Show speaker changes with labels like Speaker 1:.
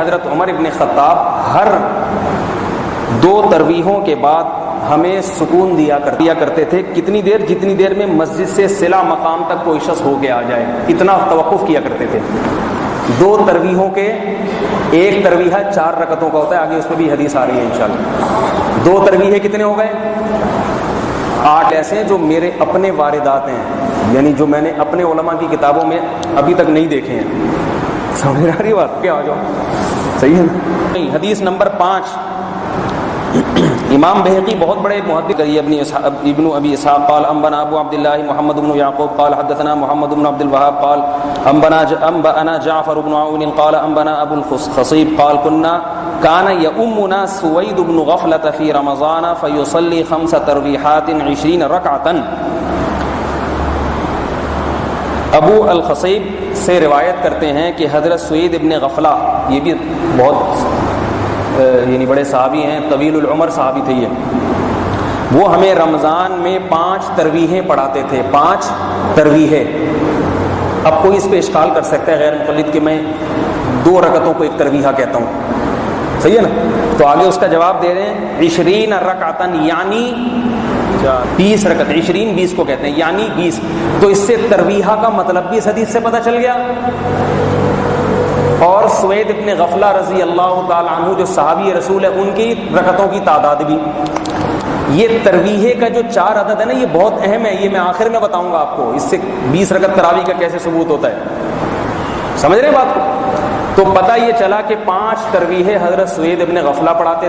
Speaker 1: حضرت عمر ابن خطاب ہر 2 تراویحوں کے بعد ہمیں سکون دیا کرتے تھے. کتنی دیر؟ جتنی دیر میں مسجد سے صلہ مقام تک کوئی شخص ہو کے آ جائے, اتنا توقف کیا کرتے تھے. 2 تراویحوں کے, ایک تراویح 4 رکعتوں کا ہوتا ہے, آگے اس میں بھی حدیث آ رہی ہے انشاءاللہ. 2 تراویح کتنے ہو گئے؟ 8 ایسے ہیں جو میرے اپنے واردات ہیں, یعنی جو میں نے اپنے علماء کی کتابوں میں ابھی تک نہیں دیکھے ہیں. سمجھ آ رہی بات؟ کیا آ جاؤ, صحیح ہے نا. حدیث نمبر 5, امام بہقی بہت بڑے محدث کری ابن ابی اسحاق قال انبانا ابو عبد الله محمد بن يعقوب قال حدثنا محمد بن عبد الوهاب قال انبانا جعفر بن عون قال انبانا ابو الخصيب قال كان يؤمنا سويد بن غفلة في رمضان فيصلي 5 تراويحات 20 ركعة. ابو الخصیب سے روایت کرتے ہیں کہ حضرت سوید ابن غفلہ, یہ بھی بہت یعنی بڑے صحابی ہیں, طویل العمر صحابی تھے یہ. وہ ہمیں رمضان میں 5 تراویحیں پڑھاتے تھے. 5 تراویحیں. اب کوئی اس پہ اشکال کر سکتا ہے غیر مقلد کہ میں 2 رکعتوں کو ایک تراویحہ کہتا ہوں, صحیح ہے نا. تو آگے اس کا جواب دے رہے ہیں 20 رکعتاً یعنی 20 رکعت. 20 20 کو کہتے ہیں یعنی 20. تو اس سے تراویحہ کا مطلب بھی اس حدیث سے پتہ چل گیا, اور سوید ابن غفلہ رضی اللہ تعالی عنہ جو صحابی رسول ہے ان کی رکعتوں کی تعداد بھی. یہ تراویح کا جو 4 عدد ہے نا, یہ بہت اہم ہے, یہ میں آخر میں بتاؤں گا آپ کو. اس سے 20 رکعت تراویح کا کیسے ثبوت ہوتا ہے, سمجھ رہے ہیں بات کو. تو پتہ یہ چلا کہ 5 تراویح حضرت سوید ابن غفلہ پڑھاتے تھے.